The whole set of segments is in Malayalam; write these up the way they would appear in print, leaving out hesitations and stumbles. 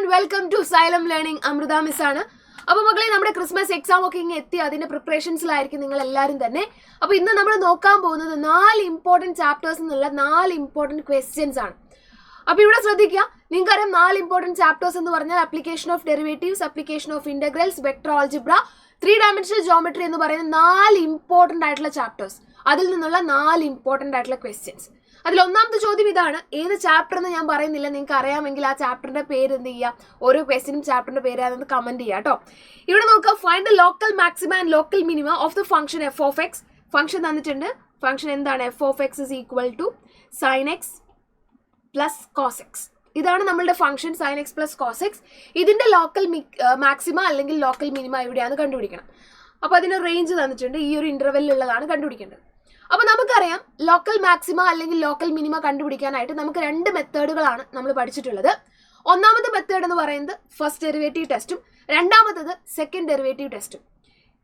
and welcome to Xylem Learning. Amrita Miss ആണ്. അപ്പോൾ മക്കളെ നമ്മുടെ ക്രിസ്മസ് എക്സാം ഒക്കെ ഇങ്ങ് എത്തി അതിന്റെ പ്രിപ്പറേഷൻസിലായിരിക്കും നിങ്ങൾ എല്ലാവരും തന്നെ. അപ്പോൾ ഇന്ന് നമ്മൾ നോക്കാൻ പോകുന്നത് 4 ഇമ്പോർട്ടന്റ് ചാപ്റ്റേഴ്സ് എന്നുള്ള 4 ഇമ്പോർട്ടന്റ് ക്വസ്റ്റ്യൻസ് ആണ്. അപ്പോൾ ഇവിടെ ശ്രദ്ധിക്കുക, നിങ്ങൾക്കറിയാം 4 ഇമ്പോർട്ടന്റ് ചാപ്റ്റേഴ്സ് എന്ന് പറഞ്ഞാൽ application of derivatives, application of integrals, vector algebra, 3 dimensional geometry എന്ന് പറയുന്ന 4 ഇമ്പോർട്ടന്റ് ആയിട്ടുള്ള ചാപ്റ്റേഴ്സ്. അതിൽ നിന്നുള്ള 4 ഇമ്പോർട്ടന്റ് ആയിട്ടുള്ള ക്വസ്റ്റ്യൻസ്. അതിൽ ഒന്നാമത്തെ ചോദ്യം ഇതാണ്, ഏത് ചാപ്റ്റർ എന്ന് ഞാൻ പറയുന്നില്ല, നിങ്ങൾക്ക് അറിയാമെങ്കിൽ ആ ചാപ്റ്ററിന്റെ പേര് എന്ത് ചെയ്യുക, ഓരോ ക്വസ്റ്റ്യനും ചാപ്റ്ററിന്റെ പേര് അതെന്ന് കമന്റ് ചെയ്യുക കേട്ടോ. ഇവിടെ നോക്കുക, find the local maxima and local minima of the function f of x. Function തന്നിട്ടുണ്ട്. ഫംഗ്ഷൻ എന്താണ്? F of x is equal to sine x plus cos x. ഇതാണ് നമ്മളുടെ function sine x plus cos x. ഇതിന്റെ ലോക്കൽ മാക്സിമ അല്ലെങ്കിൽ ലോക്കൽ മിനിമ എവിടെയാണെന്ന് കണ്ടുപിടിക്കണം. അപ്പോൾ അതിന് റേഞ്ച് തന്നിട്ടുണ്ട്, ഈ ഒരു ഇന്റർവെല്ലിലുള്ളതാണ് കണ്ടുപിടിക്കേണ്ടത്. അപ്പോൾ നമുക്കറിയാം ലോക്കൽ മാക്സിമ അല്ലെങ്കിൽ ലോക്കൽ മിനിമ കണ്ടുപിടിക്കാനായിട്ട് നമുക്ക് 2 മെത്തേഡുകളാണ് നമ്മൾ പഠിച്ചിട്ടുള്ളത്. ഒന്നാമത്തെ മെത്തേഡ് എന്ന് പറയുന്നത് ഫസ്റ്റ് ഡെറിവേറ്റീവ് ടെസ്റ്റും, രണ്ടാമത്തത് സെക്കൻഡ് ഡെറിവേറ്റീവ് ടെസ്റ്റും.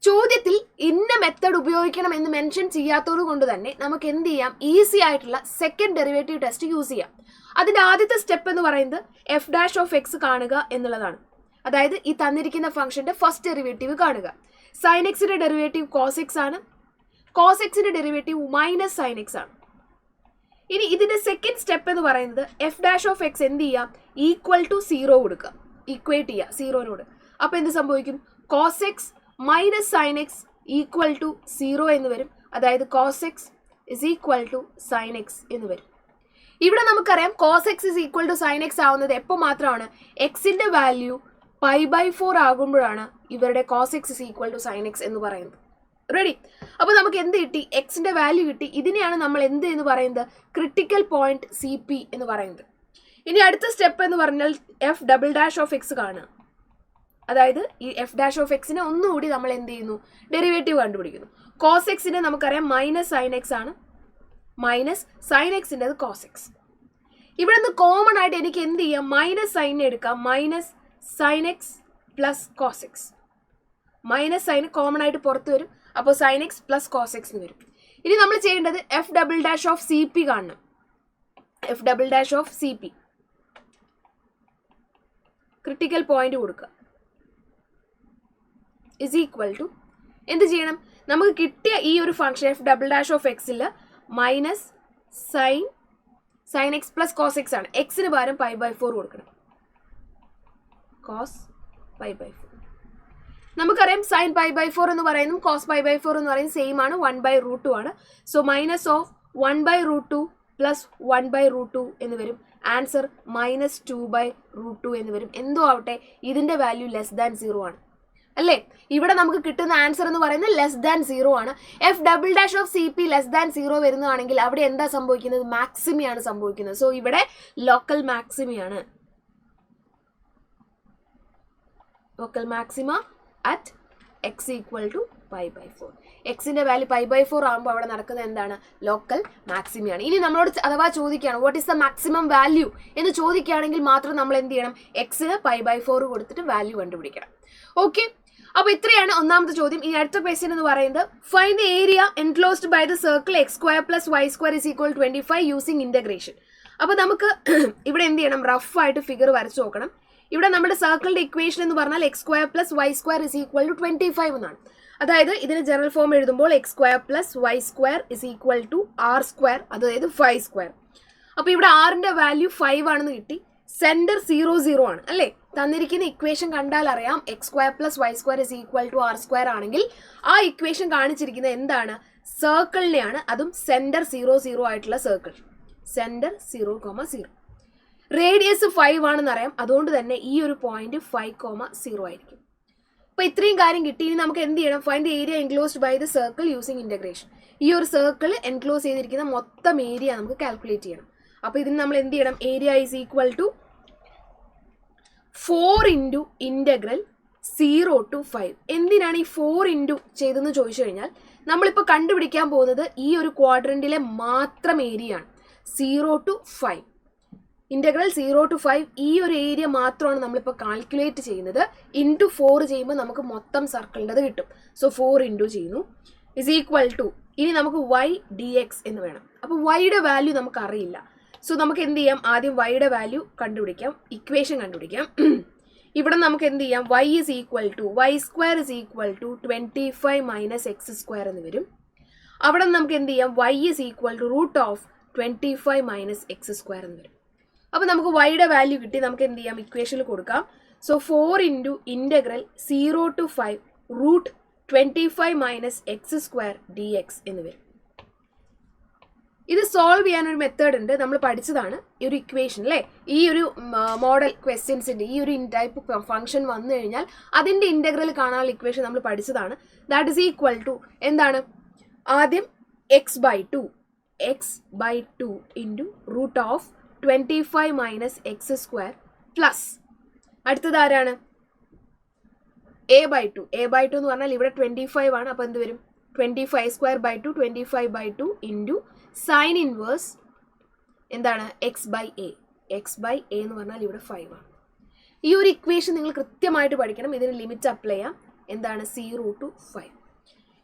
ചോദ്യത്തിൽ ഇന്ന മെത്തേഡ് ഉപയോഗിക്കണം എന്ന് മെൻഷൻ ചെയ്യാത്തത് കൊണ്ട് തന്നെ നമുക്ക് എന്ത് ചെയ്യാം, ഈസി ആയിട്ടുള്ള സെക്കൻഡ് ഡെറിവേറ്റീവ് ടെസ്റ്റ് യൂസ് ചെയ്യാം. അതിൻ്റെ ആദ്യത്തെ സ്റ്റെപ്പ് എന്ന് പറയുന്നത് എഫ് ഡാഷ് ഓഫ് എക്സ് കാണുക എന്നുള്ളതാണ്. അതായത് ഈ തന്നിരിക്കുന്ന ഫംഗ്ഷന്റെ ഫസ്റ്റ് ഡെറിവേറ്റീവ് കാണുക. സൈൻ എക്സിന്റെ ഡെറിവേറ്റീവ് കോസ് എക്സ് ആണ്, കോസ് എക്സിന്റെ ഡെറിവേറ്റീവ് മൈനസ് സൈൻ എക്സ് ആണ്. ഇനി ഇതിന്റെ സെക്കൻഡ് സ്റ്റെപ്പ് എന്ന് പറയുന്നത് എഫ് ഡാഷ് ഓഫ് എക്സ് എന്ത് ചെയ്യാം, ഈക്വൽ ടു 0 കൊടുക്കുക, ഈക്വേറ്റ് ചെയ്യുക 0നോട്. അപ്പോൾ എന്ത് സംഭവിക്കും, cos x minus sine x equal to 0 എന്ന് വരും. അതായത് cos x is equal to sine x എന്ന് വരും. ഇവിടെ നമുക്കറിയാം cos x is equal to sine x ആവുന്നത് എപ്പോൾ മാത്രമാണ്, എക്സിന്റെ വാല്യൂ π/4 ആകുമ്പോഴാണ് ഇവരുടെ cos x is equal to sine x എന്ന് പറയുന്നത്. റെഡി? അപ്പോൾ നമുക്ക് എന്ത് കിട്ടി, എക്സിന്റെ വാല്യൂ കിട്ടി. ഇതിനെയാണ് നമ്മൾ എന്ത് എന്ന് പറയുന്നത്, ക്രിട്ടിക്കൽ പോയിന്റ് CP എന്ന് പറയുന്നത്. ഇനി അടുത്ത സ്റ്റെപ്പ് എന്ന് പറഞ്ഞാൽ F double dash of X കാണുക. അതായത് ഈ എഫ് ഡാഷ് ഓഫ് എക്സിനെ ഒന്നുകൂടി നമ്മൾ എന്ത് ചെയ്യുന്നു, ഡെറിവേറ്റീവ് കണ്ടുപിടിക്കുന്നു. കോസ് എക്സിന്റെ നമുക്കറിയാം മൈനസ് സൈൻ എക്സ് ആണ്, മൈനസ് സൈൻ എക്സിൻ്റെ അത് കോസ് എക്സ്. ഇവിടെ നിന്ന് കോമൺ ആയിട്ട് എനിക്ക് എന്ത് ചെയ്യാം, മൈനസ് സൈനെ എടുക്കാം, minus sine x plus cos x. Minus sine common ആയിട്ട് പുറത്ത് വരും, അപ്പോൾ sine x plus cos x എന്ന് വരും. ഇനി നമ്മൾ ചെയ്യേണ്ടത് f double dash of CP കാണണം. F double dash of CP critical point കൊടുക്കുക ഇസ് ഈക്വൽ ടു എന്ത് ചെയ്യണം, നമുക്ക് കിട്ടിയ ഈ ഒരു function f double dash of എക്സിൽ minus sine x plus cos x ആണ്. എക്സിന് പകരം π/4 കൊടുക്കണം, കോസ് π/4. നമുക്കറിയാം സൈൻ π/4 എന്ന് പറയുന്നതും കോസ് π/4 എന്ന് പറയുന്നത് സെയിം ആണ്, 1/√2 ആണ്. സോ മൈനസ് ഓഫ് 1/√2 പ്ലസ് 1/√2 എന്ന് വരും. ആൻസർ -2/√2 എന്ന് വരും. എന്തോ ആവട്ടെ, ഇതിന്റെ വാല്യൂ ലെസ് ദാൻ 0 ആണ് അല്ലേ? ഇവിടെ നമുക്ക് കിട്ടുന്ന ആൻസർ എന്ന് പറയുന്നത് ലെസ് ദാൻ 0 ആണ്. F double dash of CP less than 0 വരുന്നതാണെങ്കിൽ അവിടെ എന്താ സംഭവിക്കുന്നത്, മാക്സിമയാണ് സംഭവിക്കുന്നത്. സോ ഇവിടെ ലോക്കൽ മാക്സിമയാണ്, local maxima at x equal to π/4. എക്സിന്റെ വാല്യൂ π/4 ആകുമ്പോൾ അവിടെ നടക്കുന്നത് എന്താണ്, ലോക്കൽ മാക്സിമയാണ്. ഇനി നമ്മളോട് അഥവാ ചോദിക്കുകയാണ് what is the maximum value എന്ന് ചോദിക്കുകയാണെങ്കിൽ മാത്രം നമ്മൾ എന്ത് ചെയ്യണം, എക്സിന് π/4 കൊടുത്തിട്ട് വാല്യൂ കണ്ടുപിടിക്കണം. ഓക്കെ, അപ്പോൾ ഇത്രയാണ് ഒന്നാമത്തെ ചോദ്യം. ഇനി അടുത്ത ക്വസ്റ്റ്യൻ എന്ന് പറയുന്നത് find the area enclosed by the circle x² + y² is equal 25 using integration. അപ്പോൾ നമുക്ക് ഇവിടെ എന്ത് ചെയ്യണം, റഫ് ആയിട്ട് ഫിഗർ വരച്ചു നോക്കണം. ഇവിടെ നമ്മുടെ സർക്കിളിന്റെ ഇക്വേഷൻ എന്ന് പറഞ്ഞാൽ x² + y² is equal to 25 എന്നാണ്. അതായത് ഇതിന് ജനറൽ ഫോം എഴുതുമ്പോൾ x² + y² is equal to r², അതായത് 5². അപ്പോൾ ഇവിടെ r-ന്റെ വാല്യൂ 5 ആണെന്ന് കിട്ടി. സെന്റർ 0 0 ആണ് അല്ലേ? തന്നിരിക്കുന്ന ഇക്വേഷൻ കണ്ടാൽ അറിയാം x² + y² is equal to r² ആണെങ്കിൽ ആ ഇക്വേഷൻ കാണിച്ചിരിക്കുന്നത് എന്താണ്, സർക്കിളിനെയാണ്. അതും സെന്റർ 0 0 ആയിട്ടുള്ള സർക്കിൾ, സെന്റർ 0, 0. റേഡിയസ് 5 ആണെന്ന് അറിയാം, അതുകൊണ്ട് തന്നെ ഈ ഒരു പോയിന്റ് 5, 0 ആയിരിക്കും. അപ്പോൾ ഇത്രയും കാര്യം കിട്ടി. ഇനി നമുക്ക് എന്ത് ചെയ്യണം, find the area enclosed by the circle using integration. ഈ ഒരു സർക്കിൾ എൻക്ലോസ് ചെയ്തിരിക്കുന്ന മൊത്തം ഏരിയ നമുക്ക് കാൽക്കുലേറ്റ് ചെയ്യണം. അപ്പോൾ ഇതിന് നമ്മൾ എന്ത് ചെയ്യണം, area is equal to 4 × integral 0 to 5. എന്തിനാണ് ഈ 4 ഇൻറ്റു ചെയ്തെന്ന് ചോദിച്ചു കഴിഞ്ഞാൽ നമ്മളിപ്പോൾ കണ്ടുപിടിക്കാൻ പോകുന്നത് ഈ ഒരു ക്വാഡ്രന്റിലെ മാത്രം ഏരിയ ആണ്, 0 to 5. ഇന്റഗ്രൽ 0 to 5 ഈ ഒരു ഏരിയ മാത്രമാണ് നമ്മളിപ്പോൾ കാൽക്കുലേറ്റ് ചെയ്യുന്നത്. ഇൻറ്റു 4 ചെയ്യുമ്പോൾ നമുക്ക് മൊത്തം സർക്കിളിൻ്റെത് കിട്ടും. സോ 4 ഇൻറ്റു ചെയ്യുന്നു ഇസ് ഈക്വൽ ടു, ഇനി നമുക്ക് y dx എന്ന് വേണം. അപ്പോൾ വൈയുടെ വാല്യൂ നമുക്ക് അറിയില്ല. സോ നമുക്ക് എന്ത് ചെയ്യാം, ആദ്യം വൈയുടെ വാല്യൂ കണ്ടുപിടിക്കാം, ഇക്വേഷൻ കണ്ടുപിടിക്കാം. ഇവിടെ നമുക്ക് എന്ത് ചെയ്യാം, y is equal to y square is equal to 25 minus x square എന്ന് വരും. അവിടെ നമുക്ക് എന്ത് ചെയ്യാം, y is equal to root of 25 minus x square എന്ന് വരും. അപ്പോൾ നമുക്ക് വൈയുടെ വാല്യൂ കിട്ടി. നമുക്ക് എന്ത് ചെയ്യാം, ഇക്വേഷനിൽ കൊടുക്കാം. So 4 into integral 0 to 5 root 25 minus x square d x എന്ന് വരും. ഇത് സോൾവ് ചെയ്യാനൊരു മെത്തേഡ് ഉണ്ട്, നമ്മൾ പഠിച്ചതാണ് ഈ ഒരു ഇക്വേഷൻ അല്ലേ. ഈ ഒരു മോഡൽ ക്വസ്റ്റ്യൻസിൻ്റെ ഈ ഒരു ടൈപ്പ് ഫംഗ്ഷൻ വന്നു കഴിഞ്ഞാൽ അതിൻ്റെ ഇൻ്റഗ്രൽ കാണാനുള്ള ഇക്വേഷൻ നമ്മൾ പഠിച്ചതാണ്. ദാറ്റ് ഇസ് ഈക്വൽ ടു എന്താണ്, ആദ്യം x/2 into root of 25 minus x square plus അടുത്തത് ആരാണ്, a/2 എന്ന് പറഞ്ഞാൽ ഇവിടെ 25 ആണ്. അപ്പോൾ എന്ത് വരും, 25² 25/2 ഇൻറ്റു സൈൻ ഇൻവേഴ്സ് എന്താണ് x/a എന്ന് പറഞ്ഞാൽ ഇവിടെ 5 ആണ്. ഈ ഒരു ഇക്വേഷൻ നിങ്ങൾ കൃത്യമായിട്ട് പഠിക്കണം. ഇതിന് ലിമിറ്റ് അപ്ലൈ ചെയ്യാം. എന്താണ്, 0 to 5.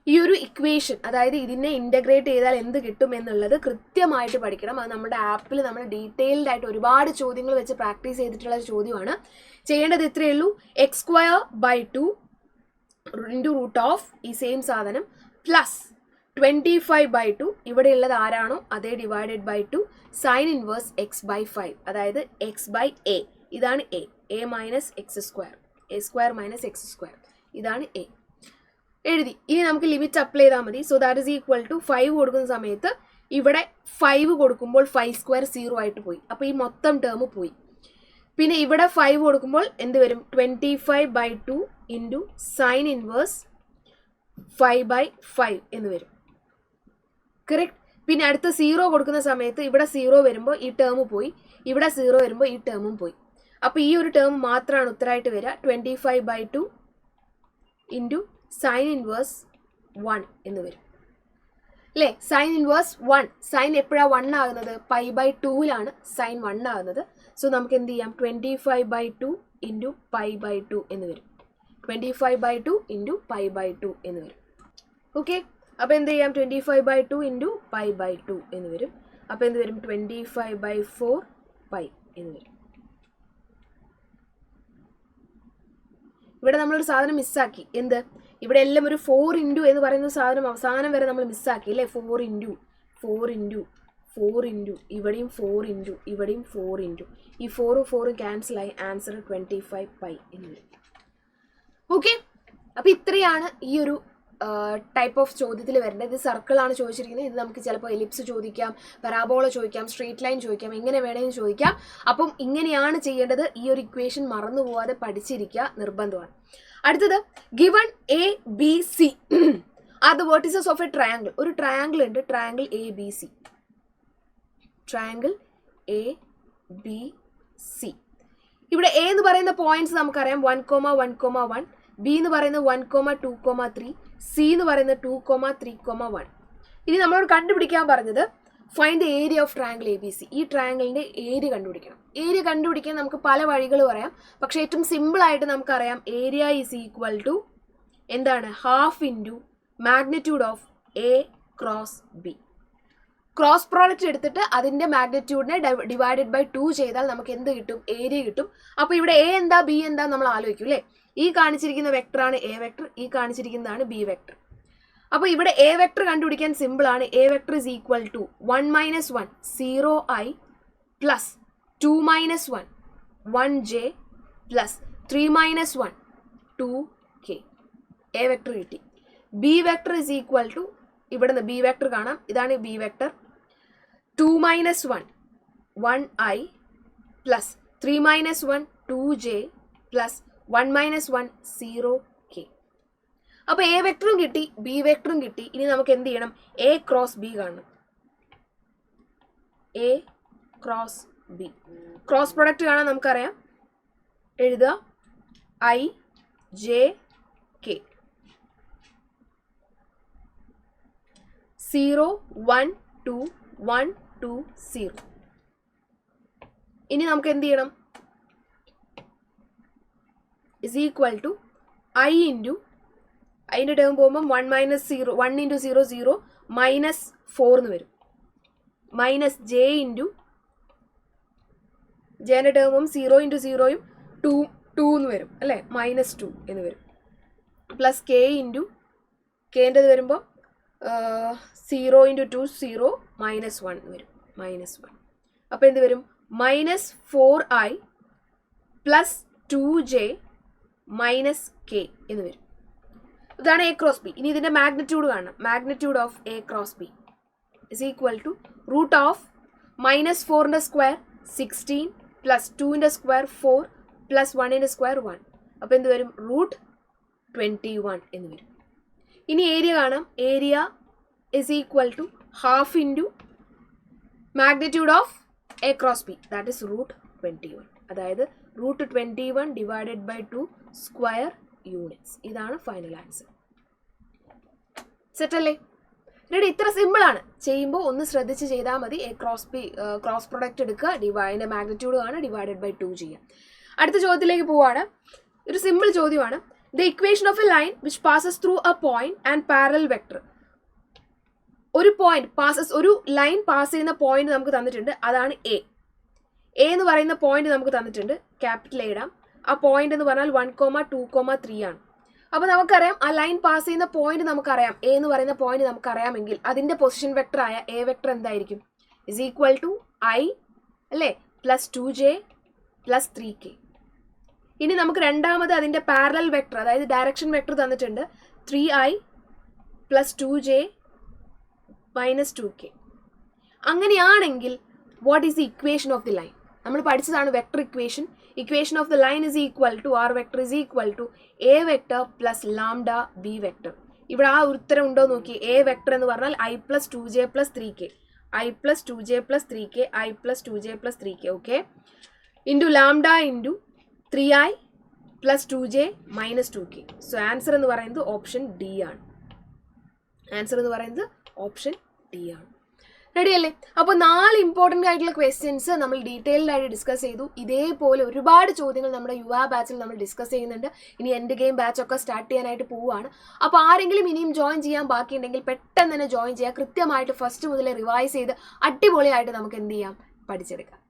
ഈ ഒരു ഇക്വേഷൻ, അതായത് ഇതിനെ ഇൻ്റഗ്രേറ്റ് ചെയ്താൽ എന്ത് കിട്ടും എന്നുള്ളത് കൃത്യമായിട്ട് പഠിക്കണം. അത് നമ്മുടെ ആപ്പിൽ നമ്മൾ ഡീറ്റെയിൽഡ് ആയിട്ട് ഒരുപാട് ചോദ്യങ്ങൾ വെച്ച് പ്രാക്ടീസ് ചെയ്തിട്ടുള്ള ഒരു ചോദ്യമാണ്. ചെയ്യേണ്ടത് ഇത്രയേ ഉള്ളൂ, x²/2 ഇൻറ്റു റൂട്ട് ഓഫ് ഈ സെയിം സാധനം പ്ലസ് 25/2 ഇവിടെ ഉള്ളത് ആരാണോ അതേ divided by 2 sine inverse x/5, അതായത് x/a. ഇതാണ് a minus x square, a² minus x square, ഇതാണ് a. എഴുതി. ഇനി നമുക്ക് ലിമിറ്റ് അപ്ലൈ ചെയ്താൽ മതി. So that is equal to 5 കൊടുക്കുന്ന സമയത്ത് ഇവിടെ 5 കൊടുക്കുമ്പോൾ 5² 0 ആയിട്ട് പോയി. അപ്പോൾ ഈ മൊത്തം ടേം പോയി. പിന്നെ ഇവിടെ 5 കൊടുക്കുമ്പോൾ എന്ത് വരും, 25/2 ഇൻറ്റു സൈൻ ഇൻവേഴ്സ് 5/5 എന്ന് വരും. കറക്റ്റ്. പിന്നെ അടുത്ത 0 കൊടുക്കുന്ന സമയത്ത് ഇവിടെ 0 വരുമ്പോൾ ഈ ടേം പോയി, ഇവിടെ 0 വരുമ്പോൾ ഈ ടേമും പോയി. അപ്പോൾ ഈ ഒരു ടേം മാത്രമാണ് ഉത്തരമായിട്ട് വരിക, 25/2 ഇൻറ്റു സൈൻ ഇൻവേഴ്സ് 1 എന്ന് വരും അല്ലേ. സൈൻ ഇൻവേഴ്സ് 1, സൈൻ എപ്പോഴാണ് 1 ആകുന്നത്, π/2ലാണ് സൈൻ 1 ആകുന്നത്. സോ നമുക്ക് എന്ത് ചെയ്യാം, 25/2 ഇൻറ്റു π/2 എന്ന് വരും. 25/2 ഇൻറ്റു π/2 എന്ന് വരും. ഓക്കെ. അപ്പോൾ എന്ത് ചെയ്യാം, 25/2 ഇൻറ്റു π/2 എന്ന് വരും. അപ്പോൾ എന്ത് വരും, 25/4 π എന്ന് വരും. ഇവിടെ നമ്മളൊരു സാധനം മിസ്സാക്കി. എന്ത്, ഇവിടെ എല്ലാം ഒരു 4 ഇൻറ്റു എന്ന് പറയുന്ന സാധനം അവസാനം വരെ നമ്മൾ മിസ്സാക്കി അല്ലേ. 4 ഇൻറ്റു ഇവിടെയും 4 ഇൻറ്റു ഇവിടെയും 4 ഇൻറ്റു ഈ 4 ക്യാൻസലായി ആൻസർ 25 π എന്ന് വരും. ഓക്കെ. അപ്പോൾ ഇത്രയാണ് ഈ ഒരു ടൈപ്പ് ഓഫ് ചോദ്യത്തിൽ വരേണ്ടത്. ഇത് സർക്കിളാണ് ചോദിച്ചിരിക്കുന്നത്. ഇത് നമുക്ക് ചിലപ്പോൾ എലിപ്സ് ചോദിക്കാം, പരാബോള ചോദിക്കാം, സ്ട്രേറ്റ് ലൈൻ ചോദിക്കാം, എങ്ങനെ വേണമെങ്കിലും ചോദിക്കാം. അപ്പം ഇങ്ങനെയാണ് ചെയ്യേണ്ടത്. ഈ ഒരു ഇക്വേഷൻ മറന്നു പോവാതെ പഠിച്ചിരിക്കുക, നിർബന്ധമാണ്. അടുത്തത്, given ABC are the vertices of A triangle. ഒരു ട്രയാങ്കിൾ ഉണ്ട്, ട്രയാങ്കിൾ ABC. ഇവിടെ A എന്ന് പറയുന്ന പോയിന്റ്സ് നമുക്കറിയാം, 1,1,1. B എന്ന് പറയുന്നത് 1,2,3. C എന്ന് പറയുന്നത് 2,3,1. ഇനി നമ്മളോട് കണ്ടുപിടിക്കാൻ പറഞ്ഞത് find the area of triangle ABC. ഈ ട്രയാങ്കിളിൻ്റെ ഏരിയ കണ്ടുപിടിക്കണം. ഏരിയ കണ്ടുപിടിക്കാൻ നമുക്ക് പല വഴികൾ പറയാം. പക്ഷേ ഏറ്റവും സിമ്പിളായിട്ട് നമുക്കറിയാം, ഏരിയ ഈസ് ഈക്വൽ ടു എന്താണ്, half into magnitude of A cross B. Cross product എടുത്തിട്ട് അതിൻ്റെ മാഗ്നിറ്റ്യൂഡിനെ ഡിവൈഡഡ് ബൈ 2 ചെയ്താൽ നമുക്ക് എന്ത് കിട്ടും, ഏരിയ കിട്ടും. അപ്പോൾ ഇവിടെ A എന്താ B എന്താ നമ്മൾ ആലോചിക്കും അല്ലേ. ഈ കാണിച്ചിരിക്കുന്ന വെക്ടറാണ് A വെക്ടർ, ഈ കാണിച്ചിരിക്കുന്നതാണ് B വെക്ടർ. അപ്പോൾ ഇവിടെ A വെക്ടർ കണ്ടുപിടിക്കാൻ സിമ്പിളാണ്. A vector is equal to 1 - 1 0i plus 2 - 1 1j plus 3 - 1 2k. A vector കിട്ടി. B vector is equal to, ഇവിടെ നിന്ന് B വെക്ടർ കാണാം, ഇതാണ് B vector. 2 - 1 1i plus 3 - 1 2j plus 1 - 1 0k. അപ്പോൾ A വെക്ടറും കിട്ടി, B വെക്ടറും കിട്ടി. ഇനി നമുക്ക് എന്ത് ചെയ്യണം, A ക്രോസ് B കാണണം. A cross B cross product കാണാൻ നമുക്കറിയാം. എഴുതുക IJK 0 1 2 1 2 0. ഇനി നമുക്ക് എന്ത് ചെയ്യണം, is equal to I into അതിൻ്റെ ടേം പോകുമ്പം 1 - 0 1 × 0 0 -4 എന്ന് വരും. -j ഇൻറ്റു ജെൻ്റെ ടേമും 0 ഇൻറ്റു 0യും 2 എന്ന് വരും അല്ലേ, -2 എന്ന് വരും. പ്ലസ് കെ ഇൻറ്റു കെൻ്റെത് വരുമ്പോൾ 0 ഇൻറ്റു 2 0 -1 വരും, -1. അപ്പോൾ എന്ത് വരും, -4i plus 2j minus K എന്ന് വരും. ഇതാണ് എ ക്രോസ് ബി. ഇനി ഇതിൻ്റെ മാഗ്നിറ്റ്യൂഡ് കാണണം. Magnitude of A cross b is equal to root of -4ൻ്റെ സ്ക്വയർ 16 പ്ലസ് 2ൻ്റെ സ്ക്വയർ 4 പ്ലസ് 1ൻ്റെ സ്ക്വയർ 1. അപ്പോൾ എന്ത് വരും, √21 എന്ന് വരും. ഇനി ഏരിയ കാണാം. Area is equal to half into magnitude of A cross B, that is √21. അതായത് √21 ഡിവൈഡഡ് ബൈ 2 സ്ക്വയർ യൂണിറ്റ്സ്. ഇതാണ് ഫൈനൽ ആൻസർ. സെറ്റ് അല്ലേ? റെഡി? ഇത്ര സിമ്പിളാണ്. ചെയ്യുമ്പോൾ ഒന്ന് ശ്രദ്ധിച്ച് ചെയ്താൽ മതി. A cross B cross product എടുക്കുക, അതിൻ്റെ മാഗ്നിറ്റ്യൂഡ് ആണ്, ഡിവൈഡഡ് ബൈ 2 ചെയ്യുക. അടുത്ത ചോദ്യത്തിലേക്ക് പോവാണ്. ഒരു സിമ്പിൾ ചോദ്യമാണ്. The equation of A line which passes through A point and parallel vector. ഒരു ലൈൻ പാസ് ചെയ്യുന്ന പോയിന്റ് നമുക്ക് തന്നിട്ടുണ്ട്, അതാണ് എ എന്ന് പറയുന്ന പോയിന്റ് നമുക്ക് തന്നിട്ടുണ്ട്. ക്യാപിറ്റൽ എ ഇടാം. ആ പോയിന്റ് എന്ന് പറഞ്ഞാൽ 1, 2, 3 ആണ്. അപ്പോൾ നമുക്കറിയാം ആ ലൈൻ പാസ് ചെയ്യുന്ന പോയിന്റ് നമുക്കറിയാം, എ എന്ന് പറയുന്ന പോയിന്റ് നമുക്കറിയാമെങ്കിൽ അതിൻ്റെ പൊസിഷൻ വെക്ടർ ആയ എ വെക്ടർ എന്തായിരിക്കും, ഇസ് ഈക്വൽ ടു i അല്ലേ, പ്ലസ് 2j പ്ലസ് 3k. ഇനി നമുക്ക് രണ്ടാമത് അതിൻ്റെ പാരലൽ വെക്ടർ, അതായത് ഡയറക്ഷൻ വെക്ടർ തന്നിട്ടുണ്ട്, 3i plus 2j minus 2k. അങ്ങനെയാണെങ്കിൽ what is the equation of the line? നമ്മൾ പഠിച്ചതാണ് vector equation. Equation of the line is equal to r vector is equal to A vector plus lambda B vector. ഇവിടെ ആ ഉത്തരം ഉണ്ടോ നോക്കി. എ വെക്ടർ എന്ന് പറഞ്ഞാൽ i plus 2j plus 3k, i plus 2j plus 3k, i plus 2j plus 3k, okay, into lambda into 3i plus 2j minus 2k. So answer എന്ന് പറയുന്നത് ഓപ്ഷൻ ഡി ആണ്. ആൻസർ എന്ന് പറയുന്നത് ഓപ്ഷൻ ഡി ആണ്. റെഡി അല്ലേ? അപ്പോൾ 4 ഇമ്പോർട്ടൻ്റ് ആയിട്ടുള്ള ക്വസ്റ്റ്യൻസ് നമ്മൾ ഡീറ്റെയിൽഡ് ആയിട്ട് ഡിസ്കസ് ചെയ്തു. ഇതേപോലെ ഒരുപാട് ചോദ്യങ്ങൾ നമ്മുടെ യുവ ബാച്ചിൽ നമ്മൾ ഡിസ്കസ് ചെയ്യുന്നുണ്ട്. ഇനി എൻഡ് ഗെയിം ബാച്ചൊക്കെ സ്റ്റാർട്ട് ചെയ്യാനായിട്ട് പോവുകയാണ്. അപ്പോൾ ആരെങ്കിലും ഇനിയും ജോയിൻ ചെയ്യാൻ ബാക്കിയുണ്ടെങ്കിൽ പെട്ടെന്ന് തന്നെ ജോയിൻ ചെയ്യുക. കൃത്യമായിട്ട് ഫസ്റ്റ് മുതൽ റിവൈസ് ചെയ്ത് അടിപൊളിയായിട്ട് നമുക്ക് എന്ത് ചെയ്യാം, പഠിച്ചെടുക്കാം.